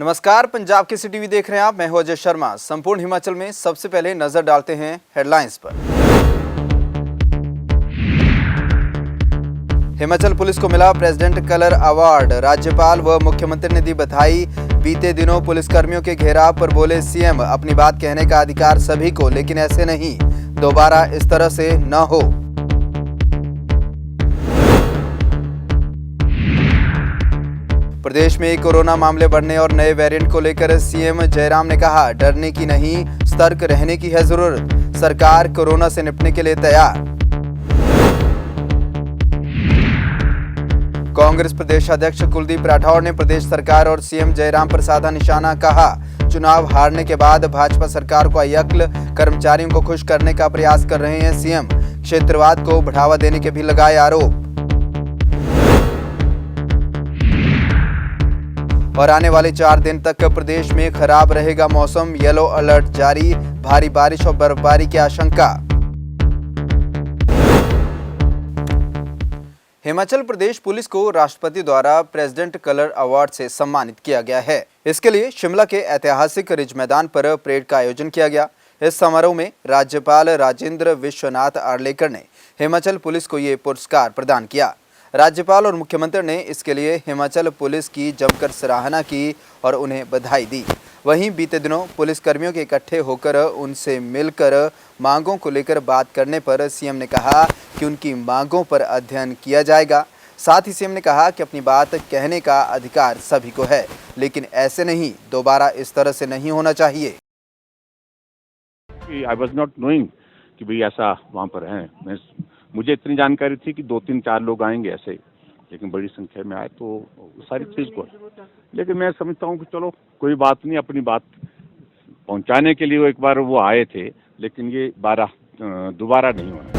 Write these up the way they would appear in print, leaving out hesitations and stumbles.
नमस्कार, पंजाब की सी टीवी देख रहे हैं आप। मैं हूं अजय शर्मा। संपूर्ण हिमाचल में सबसे पहले नजर डालते हैं हेडलाइंस पर। हिमाचल पुलिस को मिला प्रेसिडेंट कलर अवार्ड। राज्यपाल व मुख्यमंत्री ने दी बधाई। बीते दिनों पुलिसकर्मियों के घेराव पर बोले सीएम, अपनी बात कहने का अधिकार सभी को, लेकिन ऐसे नहीं, दोबारा इस तरह से न हो। प्रदेश में कोरोना मामले बढ़ने और नए वेरिएंट को लेकर सीएम जयराम ने कहा, डरने की नहीं, सतर्क रहने की है जरूरत। सरकार कोरोना से निपटने के लिए तैयार। कांग्रेस प्रदेश अध्यक्ष कुलदीप राठौर ने प्रदेश सरकार और सीएम जयराम पर साधा निशाना। कहा, चुनाव हारने के बाद भाजपा सरकार को अयक्ल, कर्मचारियों को खुश करने का प्रयास कर रहे हैं सीएम। क्षेत्रवाद को बढ़ावा देने के भी लगाए आरोप। और आने वाले 4 दिन तक प्रदेश में खराब रहेगा मौसम, येलो अलर्ट जारी, भारी बारिश और बर्फबारी की आशंका। हिमाचल प्रदेश पुलिस को राष्ट्रपति द्वारा प्रेसिडेंट कलर अवार्ड से सम्मानित किया गया है। इसके लिए शिमला के ऐतिहासिक रिज मैदान पर परेड का आयोजन किया गया। इस समारोह में राज्यपाल राजेंद्र विश्वनाथ आर्लेकर ने हिमाचल पुलिस को ये पुरस्कार प्रदान किया। राज्यपाल और मुख्यमंत्री ने इसके लिए हिमाचल पुलिस की जमकर सराहना की और उन्हें बधाई दी। वहीं बीते दिनों पुलिसकर्मियों के इकट्ठे होकर उनसे मिलकर मांगों को लेकर बात करने पर सीएम ने कहा कि उनकी मांगों पर अध्ययन किया जाएगा। साथ ही सीएम ने कहा कि अपनी बात कहने का अधिकार सभी को है, लेकिन ऐसे नहीं, दोबारा इस तरह से नहीं होना चाहिए। आई वॉज नॉट नोइंग कि भाई ऐसा वहाँ पर है। मुझे इतनी जानकारी थी कि 2-3-4 लोग आएंगे ऐसे, लेकिन बड़ी संख्या में आए तो सारी चीज़ को, लेकिन मैं समझता हूँ कि चलो कोई बात नहीं, अपनी बात पहुँचाने के लिए वो एक बार वो आए थे, लेकिन ये दोबारा नहीं होना।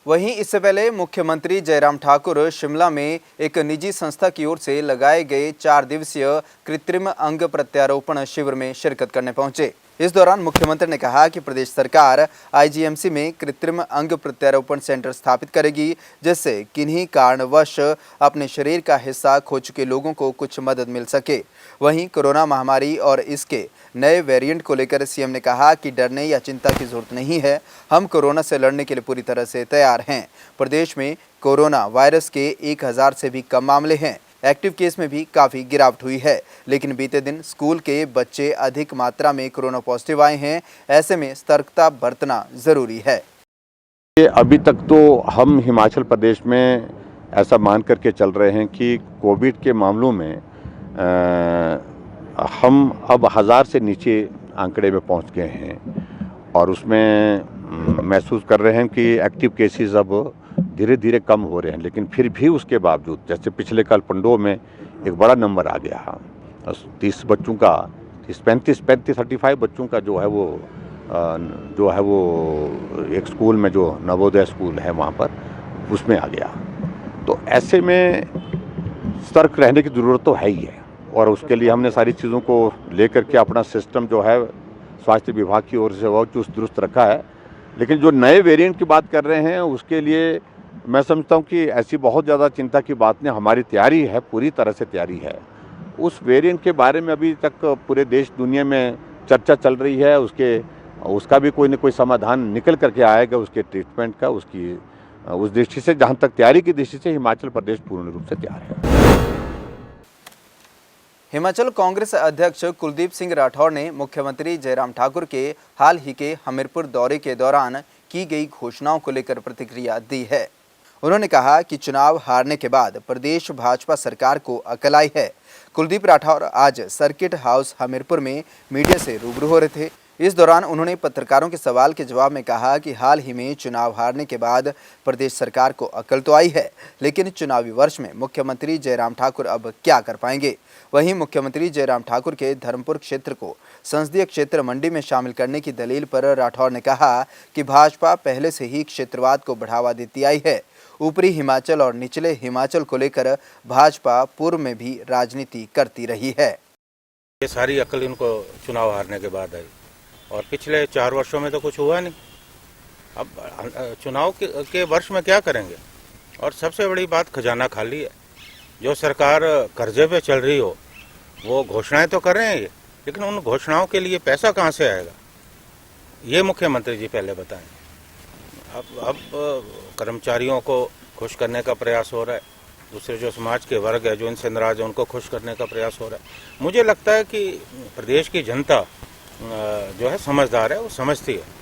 वहीं इससे पहले मुख्यमंत्री जयराम ठाकुर शिमला में एक निजी संस्था की ओर से लगाए गए 4 दिवसीय कृत्रिम अंग प्रत्यारोपण शिविर में शिरकत करने पहुंचे। इस दौरान मुख्यमंत्री ने कहा कि प्रदेश सरकार आईजीएमसी में कृत्रिम अंग प्रत्यारोपण सेंटर स्थापित करेगी, जिससे किन्हीं कारणवश अपने शरीर का हिस्सा खो चुके लोगों को कुछ मदद मिल सके। वहीं कोरोना महामारी और इसके नए वेरिएंट को लेकर सीएम ने कहा कि डरने या चिंता की जरूरत नहीं है, हम कोरोना से लड़ने के लिए पूरी तरह से तैयार हैं। प्रदेश में कोरोना वायरस के 1000 से भी कम मामले हैं। एक्टिव केस में भी काफ़ी गिरावट हुई है, लेकिन बीते दिन स्कूल के बच्चे अधिक मात्रा में कोरोना पॉजिटिव आए हैं। ऐसे में सतर्कता बरतना ज़रूरी है। अभी तक तो हम हिमाचल प्रदेश में ऐसा मान करके चल रहे हैं कि कोविड के मामलों में हम अब 1000 से नीचे आंकड़े में पहुंच गए हैं, और उसमें महसूस कर रहे हैं कि एक्टिव केसेस अब धीरे धीरे कम हो रहे हैं। लेकिन फिर भी उसके बावजूद, जैसे पिछले कल पंडो में एक बड़ा नंबर आ गया, 30 बच्चों का, 35 35 बच्चों का जो है वो एक स्कूल में, जो नवोदय स्कूल है वहाँ पर, उसमें आ गया। तो ऐसे में सतर्क रहने की ज़रूरत तो है ही है, और उसके लिए हमने सारी चीज़ों को लेकर के अपना सिस्टम जो है स्वास्थ्य विभाग की ओर से वो चुस्त दुरुस्त रखा है। लेकिन जो नए वेरिएंट की बात कर रहे हैं, उसके लिए मैं समझता हूँ कि ऐसी बहुत ज़्यादा चिंता की बात नहीं। हमारी तैयारी है, पूरी तरह से तैयारी है। उस वेरिएंट के बारे में अभी तक पूरे देश दुनिया में चर्चा चल रही है। उसका भी कोई न कोई समाधान निकल करके आएगा, उसके ट्रीटमेंट का। उस दृष्टि से, जहाँ तक तैयारी की दृष्टि से, हिमाचल प्रदेश पूर्ण रूप से तैयार है। हिमाचल कांग्रेस अध्यक्ष कुलदीप सिंह राठौर ने मुख्यमंत्री जयराम ठाकुर के हाल ही के हमीरपुर दौरे के दौरान की गई घोषणाओं को लेकर प्रतिक्रिया दी है। उन्होंने कहा कि चुनाव हारने के बाद प्रदेश भाजपा सरकार को अकल आई है। कुलदीप राठौर आज सर्किट हाउस हमीरपुर में मीडिया से रूबरू हो रहे थे। इस दौरान उन्होंने पत्रकारों के सवाल के जवाब में कहा कि हाल ही में चुनाव हारने के बाद प्रदेश सरकार को अकल तो आई है, लेकिन चुनावी वर्ष में मुख्यमंत्री जयराम ठाकुर अब क्या कर पाएंगे। वहीं मुख्यमंत्री जयराम ठाकुर के धर्मपुर क्षेत्र को संसदीय क्षेत्र मंडी में शामिल करने की दलील पर राठौर ने कहा कि भाजपा पहले से ही क्षेत्रवाद को बढ़ावा देती आई है। ऊपरी हिमाचल और निचले हिमाचल को लेकर भाजपा पूर्व में भी राजनीति करती रही है। ये सारी अकल इनको चुनाव हारने के बाद आई, और पिछले 4 वर्षों में तो कुछ हुआ नहीं। अब चुनाव के वर्ष में क्या करेंगे। और सबसे बड़ी बात, खजाना खाली है। जो सरकार कर्जे पे चल रही हो वो घोषणाएं तो कर रहे हैं ये, लेकिन उन घोषणाओं के लिए पैसा कहाँ से आएगा ये मुख्यमंत्री जी पहले बताएं। अब कर्मचारियों को खुश करने का प्रयास हो रहा है, दूसरे जो समाज के वर्ग है जो इनसे नाराज है उनको खुश करने का प्रयास हो रहा है। मुझे लगता है कि प्रदेश की जनता जो है समझदार है, वो समझती है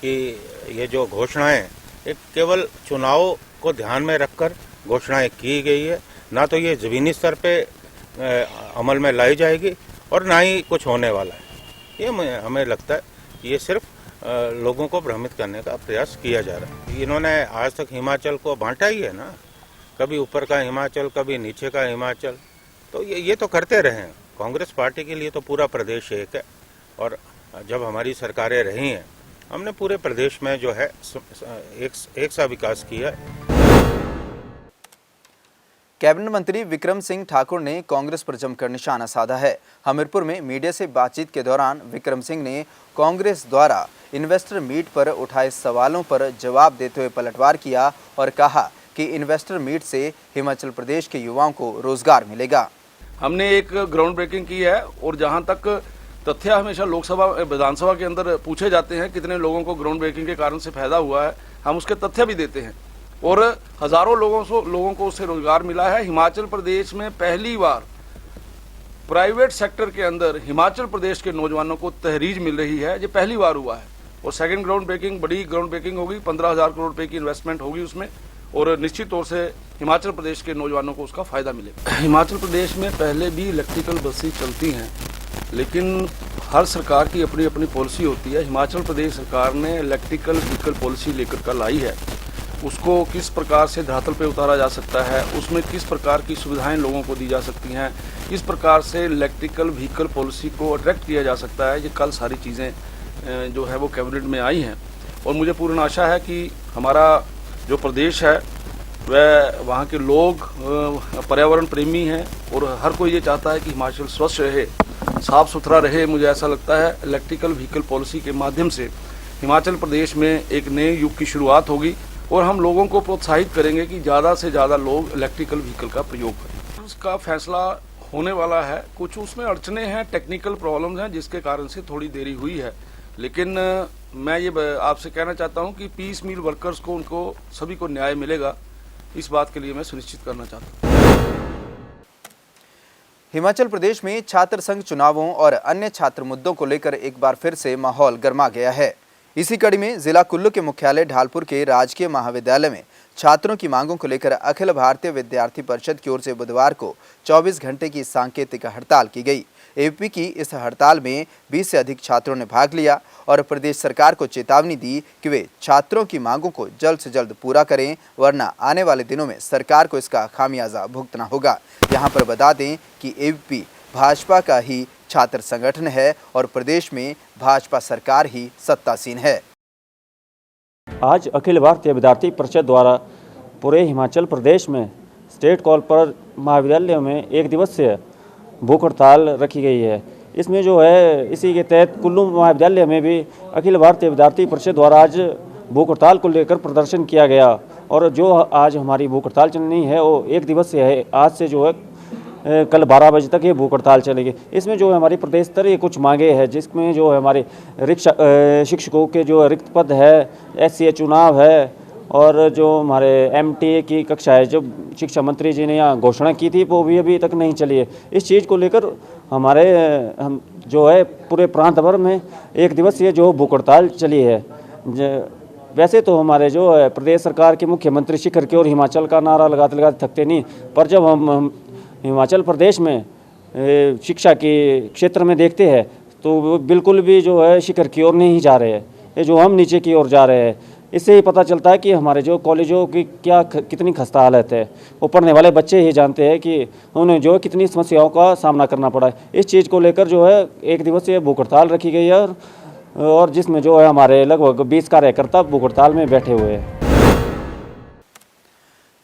कि ये जो घोषणाएं एक केवल चुनाव को ध्यान में रखकर घोषणाएं की गई है, ना तो ये ज़मीनी स्तर पे अमल में लाई जाएगी और ना ही कुछ होने वाला है। ये हमें लगता है ये सिर्फ लोगों को भ्रमित करने का प्रयास किया जा रहा है। इन्होंने आज तक हिमाचल को बांटा ही है ना, कभी ऊपर का हिमाचल कभी नीचे का हिमाचल, तो ये तो करते रहे हैं। कांग्रेस पार्टी के लिए तो पूरा प्रदेश एक है और जब हमारी सरकारें रही हैं हमने पूरे प्रदेश में जो है एक सा विकास किया है। कैबिनेट मंत्री विक्रम सिंह ठाकुर ने कांग्रेस पर जमकर निशाना साधा है। हमीरपुर में मीडिया से बातचीत के दौरान विक्रम सिंह ने कांग्रेस द्वारा इन्वेस्टर मीट पर उठाए सवालों पर जवाब देते हुए पलटवार किया और कहा कि इन्वेस्टर मीट से हिमाचल प्रदेश के युवाओं को रोजगार मिलेगा। हमने एक ग्राउंड ब्रेकिंग की है और जहां तक तथ्य हमेशा लोकसभा विधानसभा के अंदर पूछे जाते हैं कितने लोगों को ग्राउंड ब्रेकिंग के कारण से फायदा हुआ है, हम उसके तथ्य भी देते हैं और हजारों लोगों को उससे रोजगार मिला है। हिमाचल प्रदेश में पहली बार प्राइवेट सेक्टर के अंदर हिमाचल प्रदेश के नौजवानों को तहरीज मिल रही है, ये पहली बार हुआ है। और सेकंड ग्राउंड ब्रेकिंग बड़ी ग्राउंड ब्रेकिंग होगी, 15,000 करोड़ रुपए की इन्वेस्टमेंट होगी उसमें और निश्चित तौर से हिमाचल प्रदेश के नौजवानों को उसका फायदा मिलेगा। हिमाचल प्रदेश में पहले भी इलेक्ट्रिकल बसें चलती हैं, लेकिन हर सरकार की अपनी अपनी पॉलिसी होती है। हिमाचल प्रदेश सरकार ने इलेक्ट्रिकल व्हीकल पॉलिसी लेकर कर लाई है, उसको किस प्रकार से धरातल पे उतारा जा सकता है, उसमें किस प्रकार की सुविधाएं लोगों को दी जा सकती हैं, किस प्रकार से इलेक्ट्रिकल व्हीकल पॉलिसी को अट्रैक्ट किया जा सकता है, ये कल सारी चीज़ें जो है वो कैबिनेट में आई हैं। और मुझे पूर्ण आशा है कि हमारा जो प्रदेश है वह वहाँ के लोग पर्यावरण प्रेमी हैं और हर कोई ये चाहता है कि हिमाचल स्वच्छ रहे, साफ सुथरा रहे। मुझे ऐसा लगता है इलेक्ट्रिकल व्हीकल पॉलिसी के माध्यम से हिमाचल प्रदेश में एक नए युग की शुरुआत होगी और हम लोगों को प्रोत्साहित करेंगे कि ज़्यादा से ज़्यादा लोग इलेक्ट्रिकल व्हीकल का प्रयोग करें। उसका फैसला होने वाला है, कुछ उसमें अड़चने हैं, टेक्निकल प्रॉब्लम्स हैं जिसके कारण से थोड़ी देरी हुई है, लेकिन मैं ये आपसे कहना चाहता हूं कि पीस मील वर्कर्स को उनको सभी को न्याय मिलेगा, इस बात के लिए मैं सुनिश्चित करना चाहता हूं। हिमाचल प्रदेश में छात्र संघ चुनावों और अन्य छात्र मुद्दों को लेकर एक बार फिर से माहौल गर्मा गया है। इसी कड़ी में जिला कुल्लू के मुख्यालय ढालपुर के राजकीय महाविद्यालय में छात्रों की मांगों को लेकर अखिल भारतीय विद्यार्थी परिषद की ओर से बुधवार को 24 घंटे की सांकेतिक हड़ताल की गई। एबीपी की इस हड़ताल में 20 से अधिक छात्रों ने भाग लिया और प्रदेश सरकार को चेतावनी दी कि वे छात्रों की मांगों को जल्द से जल्द पूरा करें, वरना आने वाले दिनों में सरकार को इसका खामियाजा भुगतना होगा। यहाँ पर बता दें कि एबीपी भाजपा का ही छात्र संगठन है और प्रदेश में भाजपा सरकार ही सत्तासीन है। आज अखिल भारतीय विद्यार्थी परिषद द्वारा पूरे हिमाचल प्रदेश में स्टेट कॉल पर महाविद्यालयों में एक दिवसीय भूख हड़ताल रखी गई है। इसमें जो है इसी के तहत कुल्लू महाविद्यालय में भी अखिल भारतीय विद्यार्थी परिषद द्वारा आज भूख हड़ताल को लेकर प्रदर्शन किया गया और जो आज हमारी भूख हड़ताल चलनी है वो एक दिवसीय है। आज से जो है कल 12 बजे तक ये भूख हड़ताल चलेगी। इसमें जो है हमारी प्रदेश स्तरीय कुछ मांगे हैं, जिसमें जो है हमारे शिक्षकों के जो रिक्त पद है, एससीए चुनाव है और जो हमारे एमटीए की कक्षा है, जो शिक्षा मंत्री जी ने यहाँ घोषणा की थी वो भी अभी तक नहीं चली है। इस चीज़ को लेकर हम जो है पूरे प्रांत भर में एक दिवसीय जो भूख हड़ताल चली है। वैसे तो हमारे जो है प्रदेश सरकार के मुख्यमंत्री शिखर की ओर हिमाचल का नारा लगाते लगाते थकते नहीं, पर जब हम हिमाचल प्रदेश में शिक्षा के क्षेत्र में देखते हैं तो वो बिल्कुल भी जो है शिखर की ओर नहीं जा रहे हैं, ये जो हम नीचे की ओर जा रहे हैं। इससे ही पता चलता है कि हमारे जो कॉलेजों की कितनी खस्ता हालत है। वो पढ़ने वाले बच्चे ही जानते हैं कि उन्हें जो कितनी समस्याओं का सामना करना पड़ा है। इस चीज़ को लेकर जो है एक दिवसीय भूख हड़ताल रखी गई है और जिसमें जो है हमारे लगभग 20 कार्यकर्ता भूख हड़ताल में बैठे हुए हैं।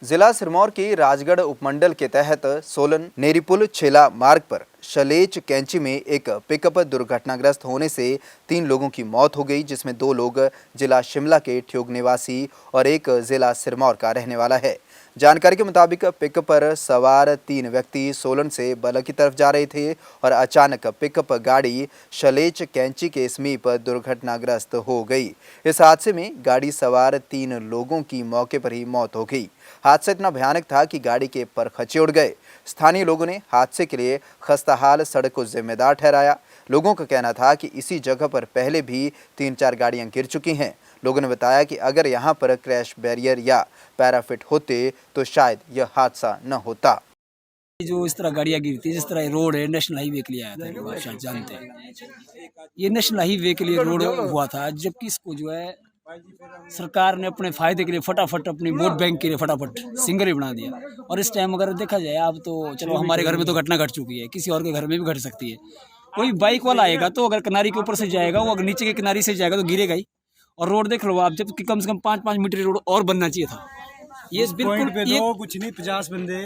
जिला सिरमौर के राजगढ़ उपमंडल के तहत सोलन नेरीपुल छेला मार्ग पर शलेच कैंची में एक पिकअप दुर्घटनाग्रस्त होने से 3 लोगों की मौत हो गई, जिसमें 2 लोग जिला शिमला के ठियोग निवासी और एक जिला सिरमौर का रहने वाला है। जानकारी के मुताबिक पिकअप पर सवार 3 व्यक्ति सोलन से बलग की तरफ जा रहे थे और अचानक पिकअप गाड़ी शलेच कैंची के समीप दुर्घटनाग्रस्त हो गई। इस हादसे में गाड़ी सवार 3 लोगों की मौके पर ही मौत हो गई। हादसा इतना भयानक था कि गाड़ी के परखच्चे उड़ गए। स्थानीय लोगों ने हादसे के लिए खस्ताहाल सड़क को जिम्मेदार ठहराया। लोगों का कहना था कि इसी जगह पर पहले भी 3-4 गाड़ियां गिर चुकी हैं। लोगों ने बताया कि अगर यहां पर क्रैश बैरियर या पैराफिट होते तो शायद यह हादसा न होता। जो इस तरह गाड़ियाँ गिरती है, जिस तरह रोड है नेशनल हाईवे के लिए आया था, लोग शायद जानते हैं ये नेशनल हाईवे के लिए रोड हुआ था, जबकि इसको जो है सरकार ने अपने फायदे के लिए फटाफट अपनी वोट बैंक के लिए फटाफट सिंगल ही बना दिया। और इस टाइम अगर देखा जाए, अब तो चलो हमारे घर में तो घटना घट चुकी है, किसी और के घर में भी घट सकती है। कोई बाइक वाला आएगा तो अगर किनारे के ऊपर से जाएगा, वो अगर नीचे के किनारे से जाएगा तो गिरेगा ही। और रोड देख लो आप, जबकि कम से कम 5-5 मीटर रोड और बनना चाहिए था। ये बिल्कुल कुछ नहीं 50 बंदे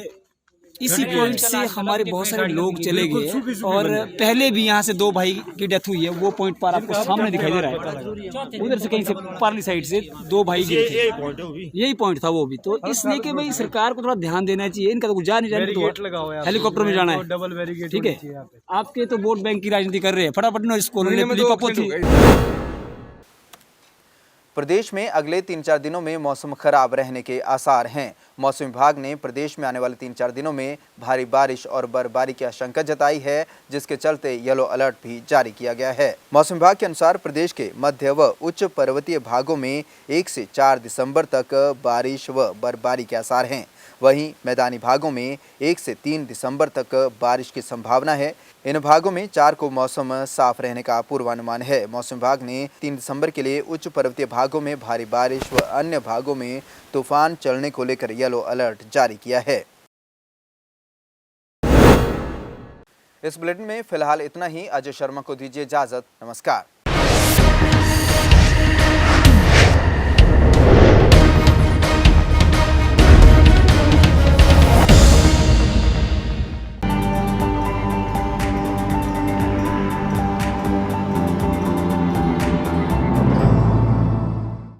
इसी पॉइंट से हमारे बहुत सारे लोग चले गए। और पहले भी यहाँ से 2 भाई की डेथ हुई है, वो पॉइंट पर आपको सामने दिखाई दे रहा है। उधर से कहीं से पार्ली साइड से 2 भाई गिरे थे, यही पॉइंट था वो भी। तो इसलिए कि भाई सरकार को थोड़ा ध्यान देना चाहिए। इनका तो कुछ जा नहीं जाने, तो हेलीकॉप्टर में जाना है, ठीक है। आपके तो वोट बैंक की राजनीति कर रहे हैं, फटाफट इसको। प्रदेश में अगले 3-4 दिनों में मौसम खराब रहने के आसार हैं। मौसम विभाग ने प्रदेश में आने वाले 3-4 दिनों में भारी बारिश और बर्फबारी की आशंका जताई है, जिसके चलते येलो अलर्ट भी जारी किया गया है। मौसम विभाग के अनुसार प्रदेश के मध्य व उच्च पर्वतीय भागों में 1 से 4 दिसंबर तक बारिश व बर्फबारी के आसार हैं। वहीं मैदानी भागों में 1 से 3 दिसंबर तक बारिश की संभावना है। इन भागों में 4 को मौसम साफ रहने का पूर्वानुमान है। मौसम विभाग ने 3 दिसंबर के लिए उच्च पर्वतीय भागों में भारी बारिश व अन्य भागों में तूफान चलने को लेकर येलो अलर्ट जारी किया है। इस बुलेटिन में फिलहाल इतना ही। अजय शर्मा को दीजिए इजाजत। नमस्कार।